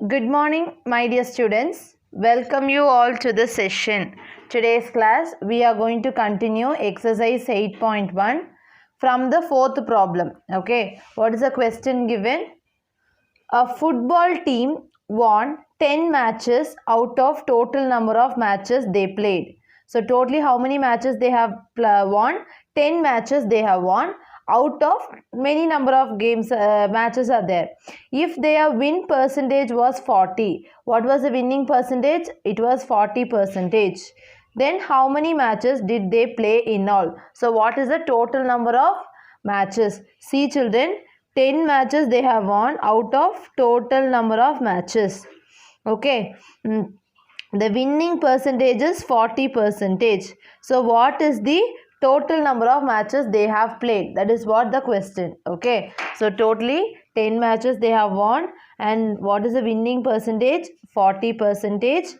Good morning, my dear students. Welcome you all to the session. Today's class, we are going to continue exercise 8.1 from the fourth problem. Okay, what is the question given? A football team won 10 matches out of total number of matches they played. So, totally how many matches they have won? 10 matches they have won. Out of many number of games matches are there. If their win percentage was 40, what was the winning percentage? It was 40%. Then how many matches did they play in all? So what is the total number of matches? See children, 10 matches they have won out of total number of matches. Okay. The winning percentage is 40%. So what is the total number of matches they have played? That is what the question. Okay, so totally 10 matches they have won, and what is the winning percentage? 40%,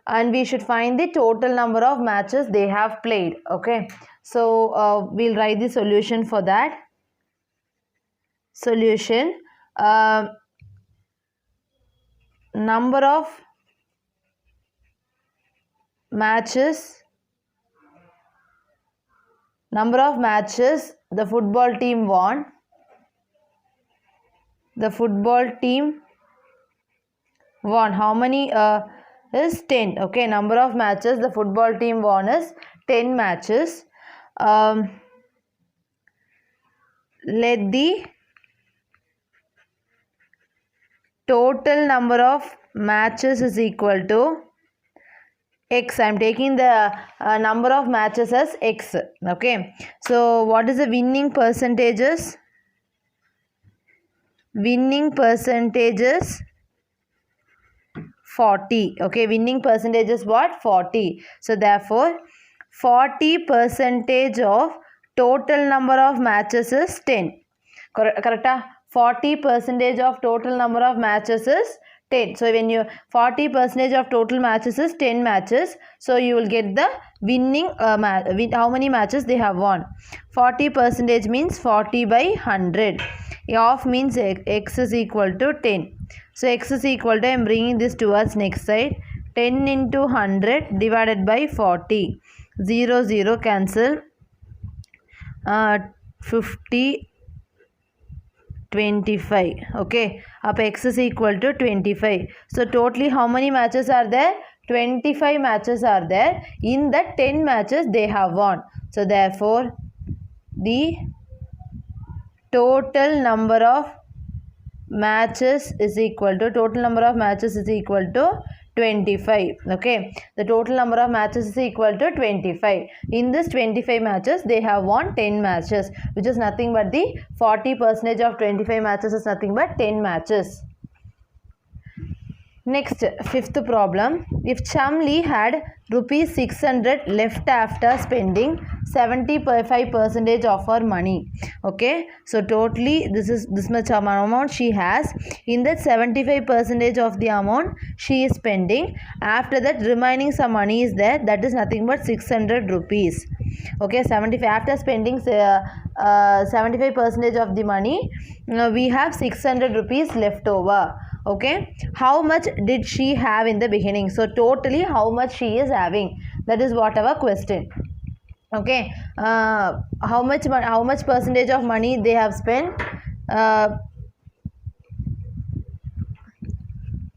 and we should find the total number of matches they have played. Okay, so we'll write the solution for that. Solution, number of matches the football team won. The football team won. How many is 10? Okay, number of matches the football team won is 10 matches. Let the total number of matches is equal to X. I am taking the number of matches as X. Okay. So, what is the winning percentages? Winning percentages 40. Okay. Winning percentage is what? 40. So, therefore, 40% of total number of matches is 10. Correct? 40% of total number of matches is 10. So when you 40% of total matches is 10 matches. So you will get the winning how many matches they have won. 40% means 40 by 100. Of means x is equal to 10. So x is equal to, I am bringing this towards next side. 10 into 100 divided by 40. 0 0 cancel. 50 25. Okay, up x is equal to 25. So totally how many matches are there? 25 matches are there. In that 10 matches they have won. So therefore the total number of matches is equal to 25. Okay, the total number of matches is equal to 25. In this 25 matches they have won 10 matches, which is nothing but the 40% of 25 matches is nothing but 10 matches. Next, fifth problem. If Chamli had rupees 600 left after spending 75% of her money. Okay, so totally this much amount she has. In that 75% of the amount she is spending. After that remaining some money is there, that is nothing but 600 rupees. Okay, 75 after spending 75% of the money, we have 600 rupees left over. Okay, how much did she have in the beginning? So totally how much she is having, that is what our question. Okay, how much percentage of money they have spent?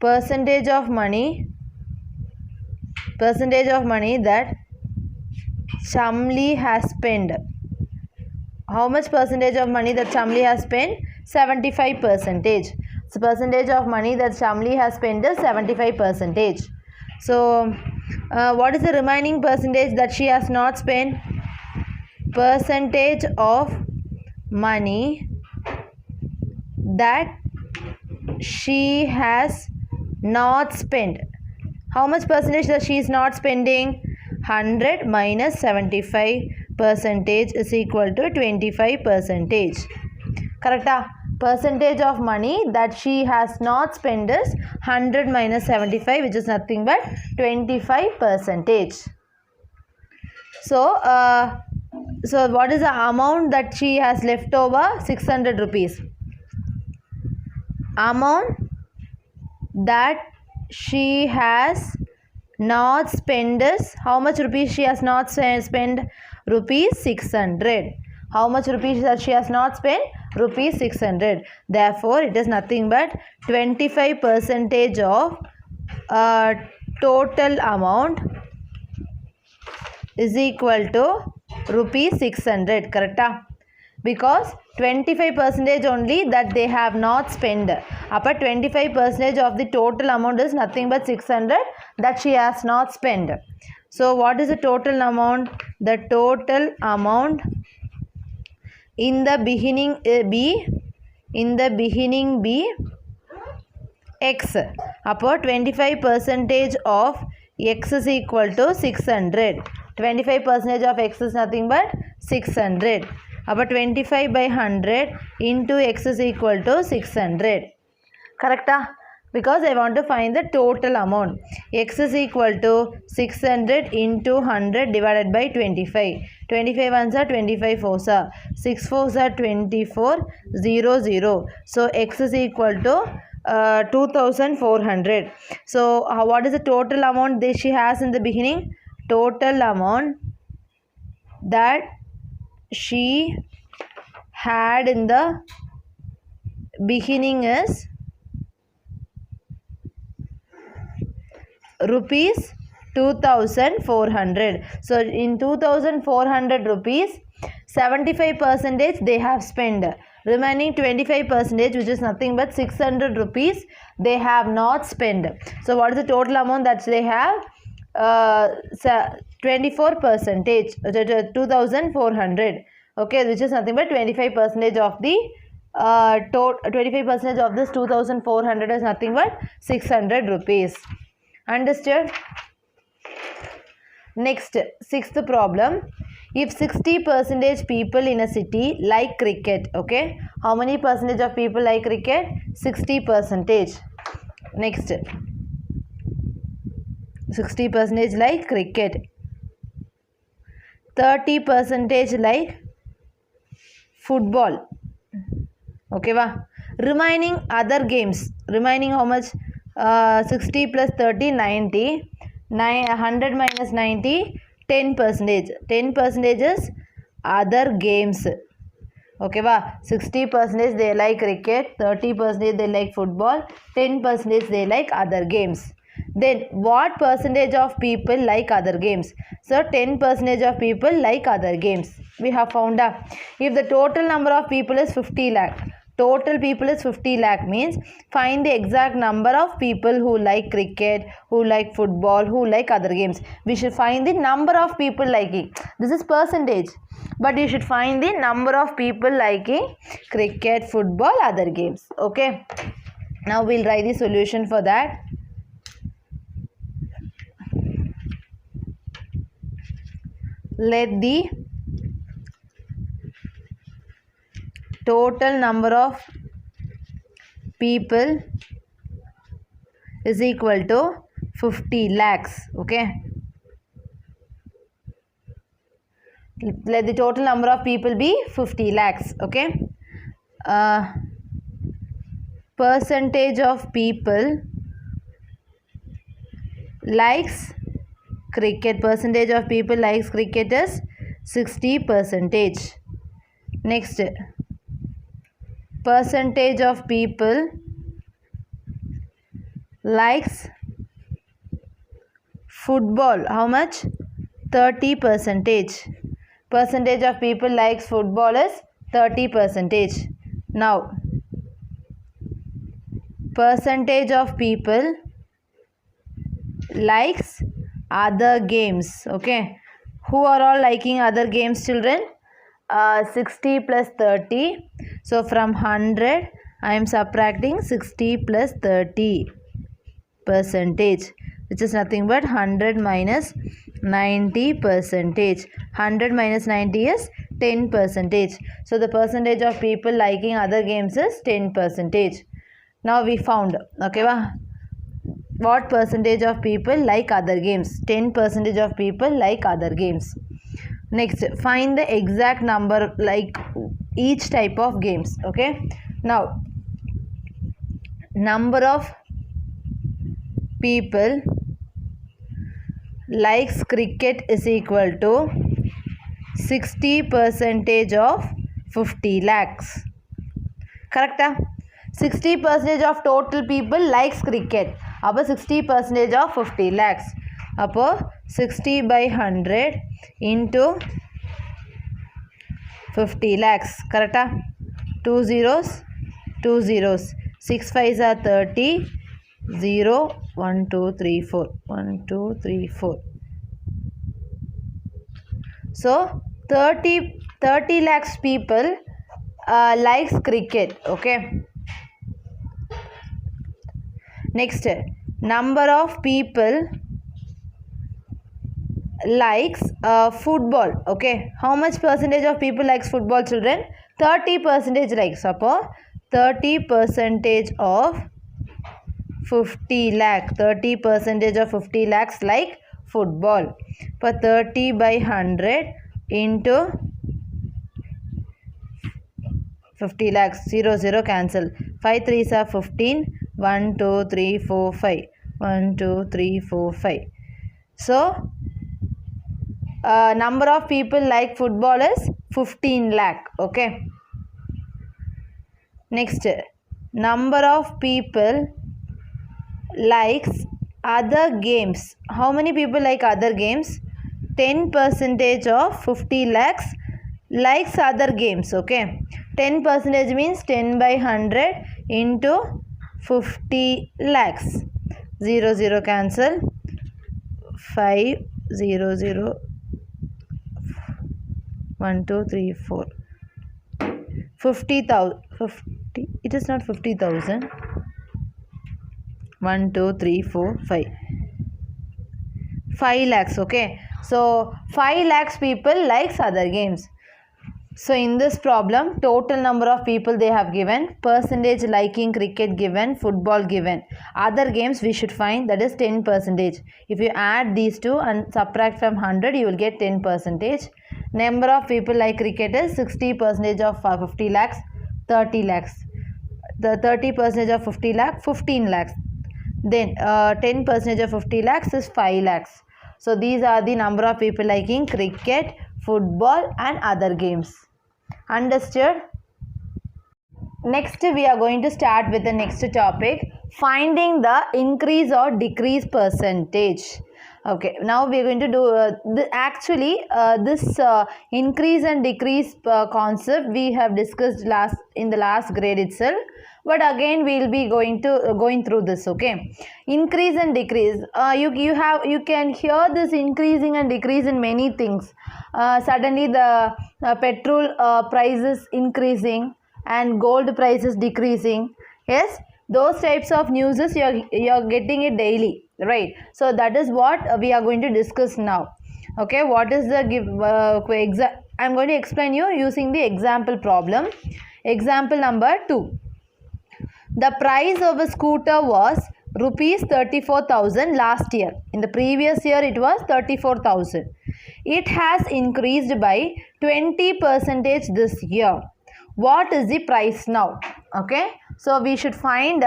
Percentage of money that Chamli has spent. How much percentage of money that Chamli has spent? 75%. So percentage of money that Chamli has spent is 75%. So what is the remaining percentage that she has not spent? Percentage of money that she has not spent. How much percentage that she is not spending? 100 minus 75% is equal to 25%. Correct? Percentage of money that she has not spent is 100 minus 75, which is nothing but 25%. So what is the amount that she has left over? 600 rupees. Amount that she has not spent is, how much rupees she has not spent? Rupees 600. How much rupees that she has not spent? Rupees 600. Therefore, it is nothing but 25% of total amount is equal to rupees 600. Correct? Because 25% only that they have not spent. Upper 25% of the total amount is nothing but 600 that she has not spent. So what is the total amount? The total amount in the beginning be x. Upper 25% of x is equal to 600. 25% of x is nothing but 600. About 25 by 100 into x is equal to 600. Correct? Because I want to find the total amount. X is equal to 600 into 100 divided by 25. 25 ones are 25 fours are. 6 fours are 24. 0, 0. So x is equal to 2400. So what is the total amount that she has in the beginning? Total amount that she had in the beginning is rupees 2400. So in 2400 rupees, 75% they have spent. Remaining 25%, which is nothing but 600 rupees, they have not spent. So what is the total amount that they have? 24%, 2400. Okay, which is nothing but 25% of the 25% of this 2400 is nothing but 600 rupees. Understood? Next, sixth problem. If 60% people in a city like cricket, okay, how many percentage of people like cricket? 60%. Next, 60% like cricket, 30% like football. Okay, va? Remaining other games, remaining how much? 60 plus 30, 90. 100 minus 90, 10%. 10% is other games. Okay, va? 60% they like cricket, 30% they like football, 10% they like other games. Then what percentage of people like other games? So 10% of people like other games. We have found out. If the total number of people is 50 lakh. Total people is 50 lakh means find the exact number of people who like cricket, who like football, who like other games. We should find the number of people liking. This is percentage. But you should find the number of people liking cricket, football, other games. Okay. Now we'll write the solution for that. Let the total number of people is equal to 50 lakhs. Okay. Let the total number of people be 50 lakhs. Okay. Percentage of people likes cricket. Percentage of people likes cricket is 60%. Next, percentage of people likes football. How much? 30%. Percentage of people likes football is 30%. Now, percentage of people likes other games. Okay. Who are all liking other games, children? 60 plus 30. So from 100, I am subtracting 60 plus 30%, which is nothing but 100 minus 90%. 100 minus 90 is 10%. So the percentage of people liking other games is 10%. Now we found, okay, what percentage of people like other games? 10% of people like other games. Next, find the exact number like each type of games. Okay. Now, number of people likes cricket is equal to 60% of 50 lakhs. Correct? 60% of total people likes cricket. Appo 60% of 50 lakhs. Appo 60 by 100 into 50 lakhs. Correct? 2 zeros, 2 zeros. 6 5s are 30. 0, 1, 2, 3, 4. 1, 2, 3, 4. So 30 lakhs people likes cricket. Okay. Next, number of people likes football. Okay. How much percentage of people likes football, children? 30% likes. Suppose 30% of 50 lakh. 30% of 50 lakhs like football. For 30 by 100 into 50 lakhs. 0, 0 cancel. 5 3s are 15. 1, 2, 3, 4, 5. 1, 2, 3, 4, 5. So, number of people like football is 15 lakh. Okay. Next, number of people likes other games. How many people like other games? 10% of 50 lakhs likes other games. Okay. 10% means 10 by 100 into 50 lakhs. 0, 0 cancel. 5, 0, 0. 1, 2, 3, 4. 50,000. 50. It is not 50,000. 1, 2, 3, 4, 5. 5 lakhs. Okay. So 5 lakhs people likes other games. So in this problem, total number of people they have given, percentage liking cricket given, football given. Other games we should find, that is 10%. If you add these two and subtract from 100, you will get 10%. Number of people like cricket is 60% of 50 lakhs, 30 lakhs. The 30% of 50 lakh, 15 lakhs. Then 10% of 50 lakhs is 5 lakhs. So these are the number of people liking cricket, football and other games. Understood? Next we are going to start with the next topic, finding the increase or decrease percentage. Okay, now we are going to do this increase and decrease concept we have discussed in the last grade itself. But again we will be going through this. Okay, increase and decrease. You can hear this increasing and decrease in many things. Suddenly the petrol price is increasing and gold price is decreasing. Yes, those types of news you are getting it daily, right? So that is what we are going to discuss now. Okay, what is the I am going to explain you using the example problem. Example number 2. The price of a scooter was rupees 34,000 last year. In the previous year it was 34,000. It has increased by 20% this year. What is the price now? Okay, so we should find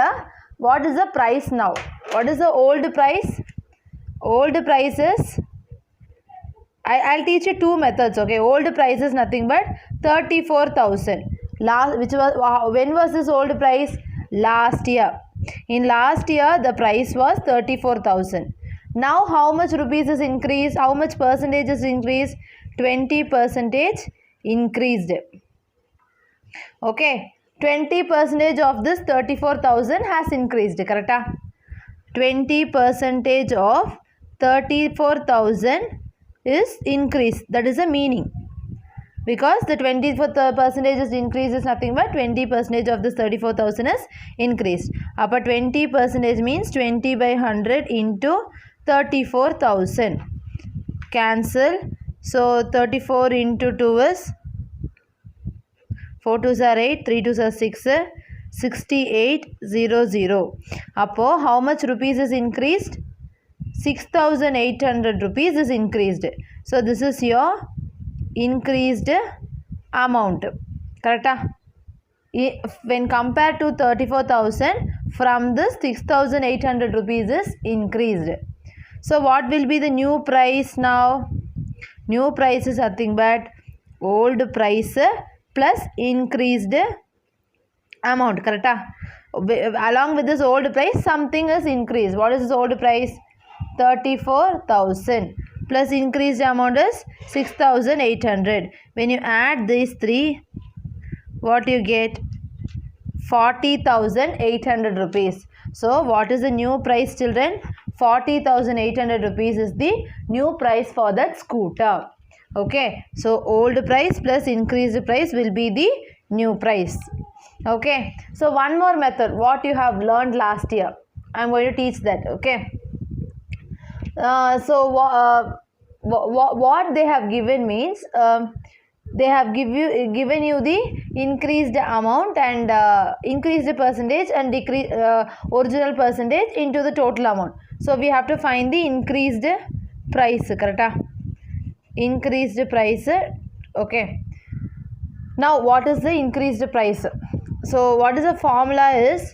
what is the price now. What is the old price? Old price is, I'll teach you two methods. Okay, old price is nothing but 34,000. When was this old price? Last year. In last year the price was 34,000. Now how much rupees is increased? How much percentage is increased? 20% increased. Okay, 20% of this 34,000 has increased. Correct? 20% of 34,000 is increased. That is the meaning. Because the 20% is increase is nothing but 20% of this 34,000 is increased. Upper 20% means 20 by 100 into 34,000. Cancel. So 34 into 2 is 4 2s are 8, 3 2s are 6, 6800. Appo how much rupees is increased? 6,800 rupees is increased. So this is your increased amount. Correct? When compared to 34,000, from this 6,800 rupees is increased. So what will be the new price now? New price is nothing but old price plus increased amount, correct? Along with this old price, something is increased. What is this old price? 34,000 plus increased amount is 6,800. When you add these three, what you get? 40,800 rupees. So what is the new price, children? 40,800 rupees is the new price for that scooter. Okay, so old price plus increased price will be the new price. Okay, so one more method what you have learned last year, I am going to teach that. Okay, what they have given means they have given you the increased amount and increased percentage and decrease original percentage into the total amount. So we have to find the increased price, correct? Increased price. Okay, now what is the increased price? So what is the formula is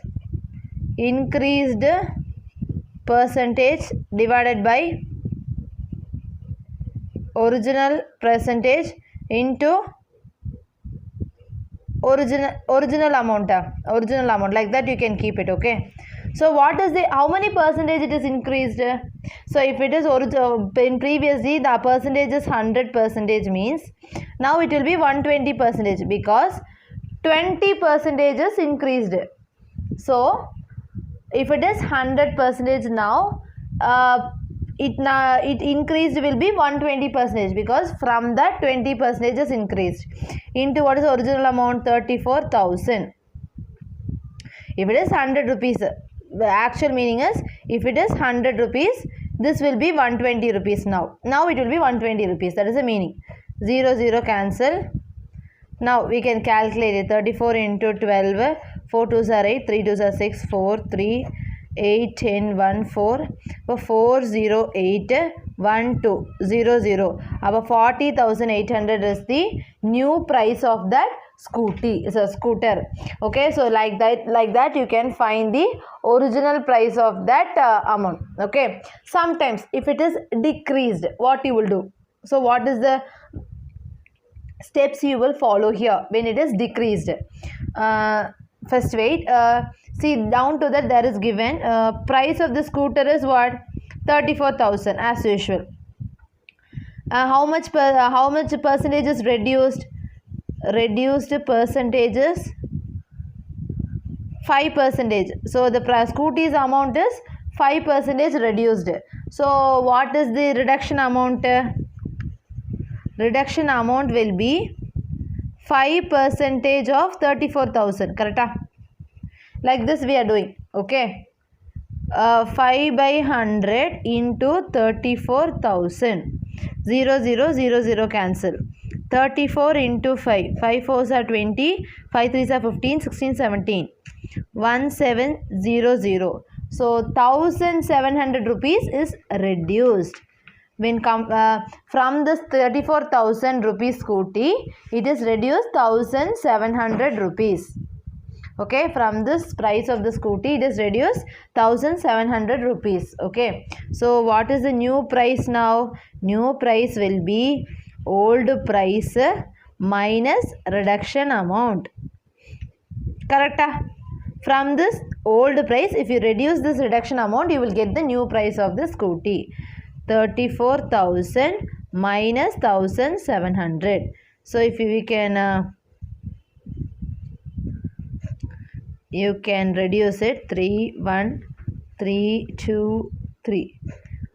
increased percentage divided by original percentage into original amount, like that you can keep it. Okay, so what is the how many percentage it is increased? So if it is in previously the percentage is 100% means now it will be 120% because 20% is increased. So if it is 100% now it increased will be 120% because from that 20% is increased into what is the original amount? 34,000. If it is 100 rupees, the actual meaning is if it is 100 rupees, this will be 120 rupees now. Now it will be 120 rupees. That is the meaning. 0, 0 cancel. Now we can calculate it. 34 into 12. 4 2s are 8. 3 2s are 6. 4 3 8 10 1 4. 4 0 8 1 2 0 0. Our 40,800 is the new price of that scooter. Okay, so like that you can find the original price of that amount. Okay, sometimes if it is decreased, what you will do? So what is the steps you will follow here when it is decreased? First wait, see down to that there is given price of the scooter is what? 34,000 as usual. How much percentage is reduced? Reduced percentages 5%. So the scooty's amount is 5% reduced. So what is the reduction amount? Reduction amount will be 5% of 34,000, correct? Like this we are doing. Okay, 5 by 100 into 34,000. 0 0 0 0 cancel. 34 into 5. 5 4s are 20. 5 3s are 15. 16 17. 1700. So 1,700 rupees is reduced. When from this 34,000 rupees scooty, it is reduced 1,700 rupees. Okay, from this price of the scooty, it is reduced 1,700 rupees. Okay, so what is the new price now? New price will be old price minus reduction amount. Correct? From this old price, if you reduce this reduction amount, you will get the new price of the scooty. 34,000 minus 1,700. So if we can you can reduce it. 3 1 3 2 3.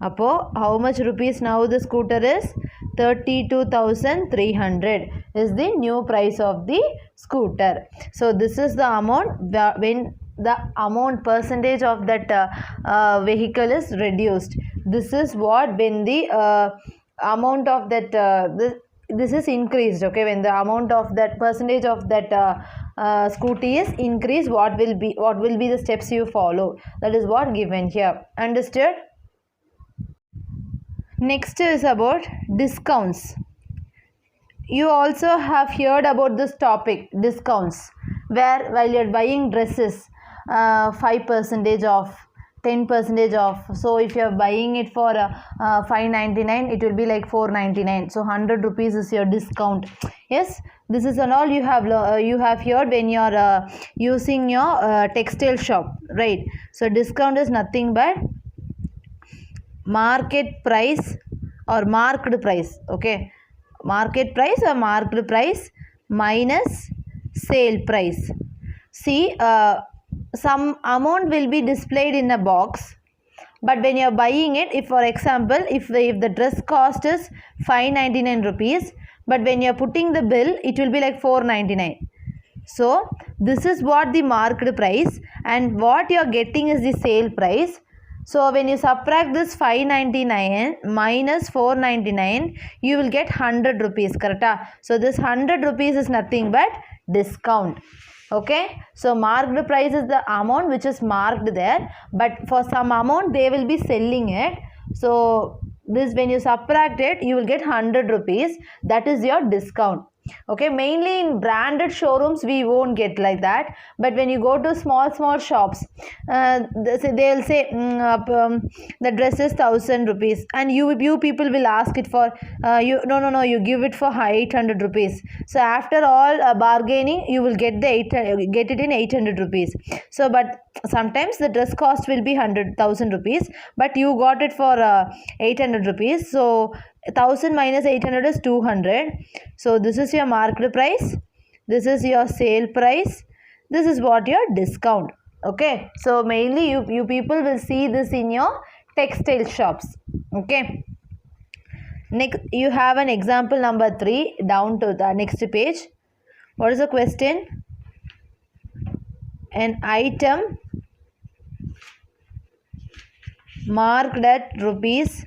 Apo how much rupees now the scooter is? 32,300 is the new price of the scooter. So this is the amount when the amount percentage of that vehicle is reduced. This is what when the amount of that this is increased. Okay, when the amount of that percentage of that scooty is increased, what will be the steps you follow? That is what given here. Understood? Next is about discounts. You also have heard about this topic, discounts, where while you are buying dresses, 5% off, 10% off. So if you are buying it for 599, it will be like 499. So 100 rupees is your discount. Yes, this is and all you have heard when you are using your textile shop, right? So discount is nothing but market price or marked price. Okay, market price or marked price minus sale price. See, some amount will be displayed in a box, but when you are buying it, if for example if the dress cost is 599 rupees, but when you are putting the bill it will be like 499. So this is what the marked price, and what you are getting is the sale price. So when you subtract this 599 minus 499, you will get 100 rupees, correct? So this 100 rupees is nothing but discount. Okay, so marked price is the amount which is marked there, but for some amount they will be selling it. So this, when you subtract it, you will get 100 rupees. That is your discount. Okay, mainly in branded showrooms we won't get like that, but when you go to small shops, they will say the dress is 1000 rupees, and you people will ask it for you give it for 800 rupees. So after all bargaining, you will get get it in 800 rupees. So but sometimes the dress cost will be 100,000 rupees, but you got it for 800 rupees. So 1000 minus 800 is 200. So this is your marked price, this is your sale price, this is what your discount. Okay, so mainly you people will see this in your textile shops. Okay, next you have an example number 3 down to the next page. What is the question? An item marked at rupees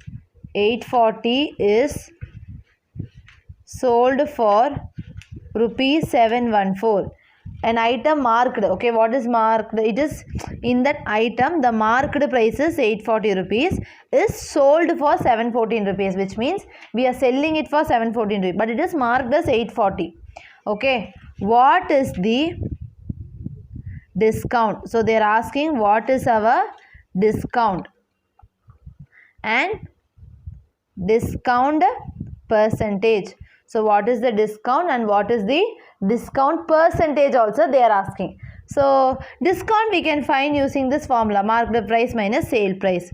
840 is sold for rupees 714. An item marked, okay, what is marked? It is in that item the marked price is 840 rupees is sold for 714 rupees, which means we are selling it for 714 rupees, but it is marked as 840. Okay, what is the discount? So they are asking what is our discount and discount percentage. So what is the discount and what is the discount percentage also they are asking. So discount we can find using this formula, marked price minus sale price.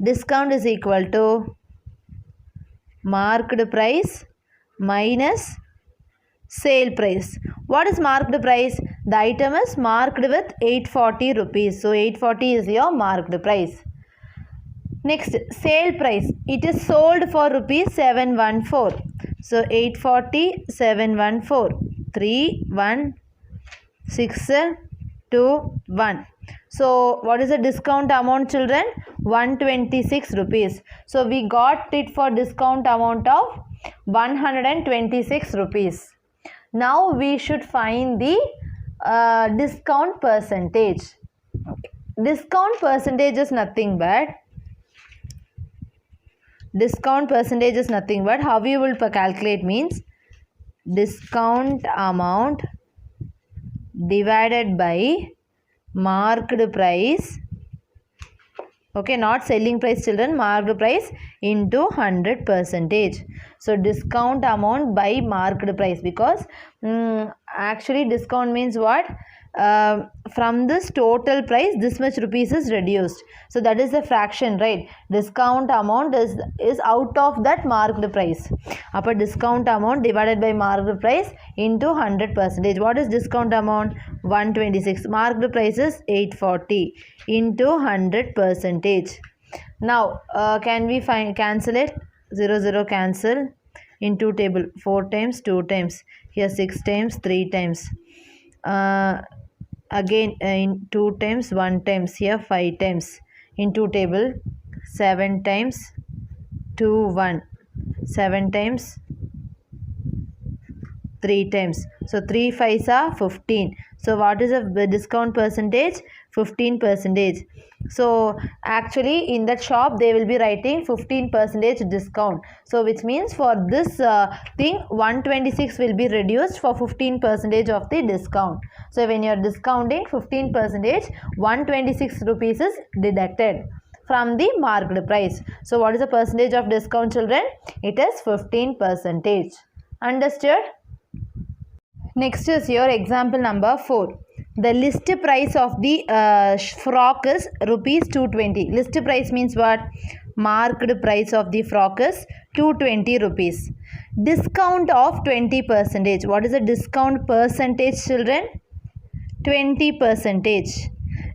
Discount is equal to marked price minus sale price. What is marked price? The item is marked with 840 rupees. So 840 is your marked price. Next, sale price. It is sold for rupees 714. So 840, 714, 3, 1, 6, 2, 1. So what is the discount amount, children? 126 rupees. So we got it for discount amount of 126 rupees. Now we should find the discount percentage. Okay. Discount percentage is nothing but how you will calculate means discount amount divided by marked price. Okay, not selling price, children, marked price into 100%. So discount amount by marked price, because actually discount means what? From this total price this much rupees is reduced. So that is the fraction, right? Discount amount is out of that marked price. Upper discount amount divided by marked price into 100%. What is discount amount? 126. Marked price is 840 into 100%. Now can we cancel it? 0 0 cancel. Into table 4 times 2 times, here 6 times 3 times, again in 2 times 1 times, here 5 times, into table 7 times 2 1, 7 times 3 times. So 3 5s are 15. So what is the discount percentage? 15%. So actually in that shop they will be writing 15% discount. So which means for this thing 126 will be reduced for 15% of the discount. So when you are discounting 15%, 126 rupees is deducted from the marked price. So what is the percentage of discount, children? It is 15%. Understood? Next is your example number 4. The list price of the frock is rupees 220. List price means what? Marked price of the frock is 220 rupees. Discount of 20%. What is the discount percentage, children? 20%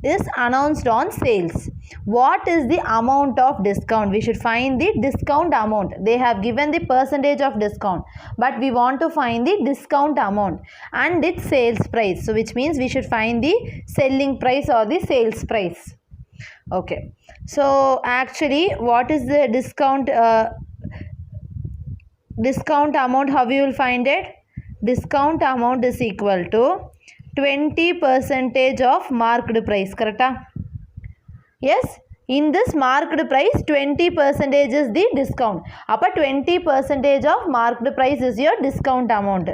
is announced on sales. What is the amount of discount? We should find the discount amount. They have given the percentage of discount, but we want to find the discount amount and its sales price. So which means we should find the selling price or the sales price. Okay. So actually what is the discount amount? How you will find it? Discount amount is equal to 20% of marked price. Correct? Yes, in this marked price 20% is the discount. Upper 20% of marked price is your discount amount.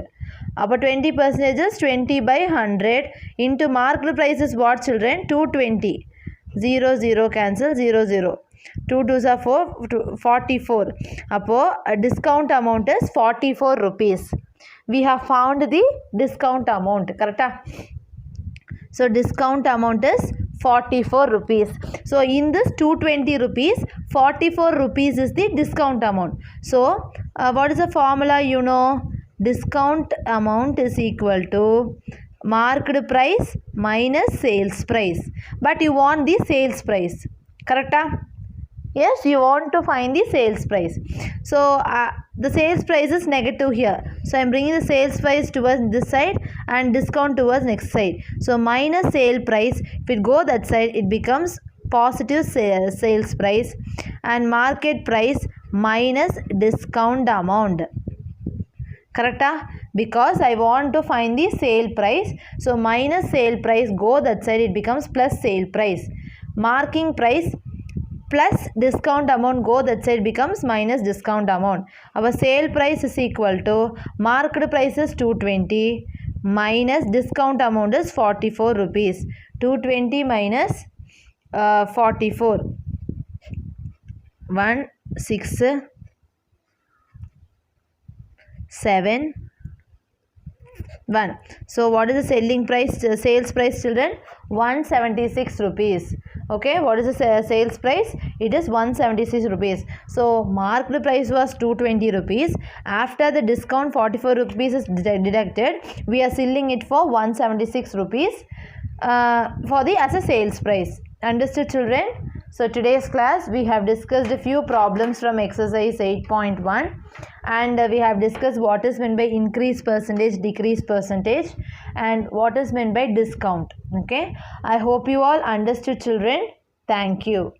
Upper 20% is 20 by 100 into marked price is what, children? 220. 0 0 cancel, 0 0. 2 2s are 4, 44. Upper discount amount is 44 rupees. We have found the discount amount. Correct? So discount amount is 44 rupees. So in this 220 rupees, 44 rupees is the discount amount. So what is the formula? You know, discount amount is equal to marked price minus sales price. But you want the sales price. Correct? Yes, you want to find the sales price. So the sales price is negative here. So I am bringing the sales price towards this side and discount towards next side. So minus sale price, if it go that side, it becomes positive sales price, and market price minus discount amount. Correct? Because I want to find the sale price. So minus sale price, go that side, it becomes plus sale price. Marking price plus discount amount, go that side, becomes minus discount amount. Our sale price is equal to marked price is 220 minus discount amount is 44 rupees. 220 minus 44. 1 6 7 1. So what is the selling price, sales price, children? 176 rupees. Okay, what is the sales price? It is 176 rupees. So marked price was 220 rupees. After the discount 44 rupees is deducted, we are selling it for 176 rupees for the as a sales price. Understood, children? So today's class we have discussed a few problems from exercise 8.1, and we have discussed what is meant by increase percentage, decrease percentage, and what is meant by discount. Okay, I hope you all understood, children. Thank you.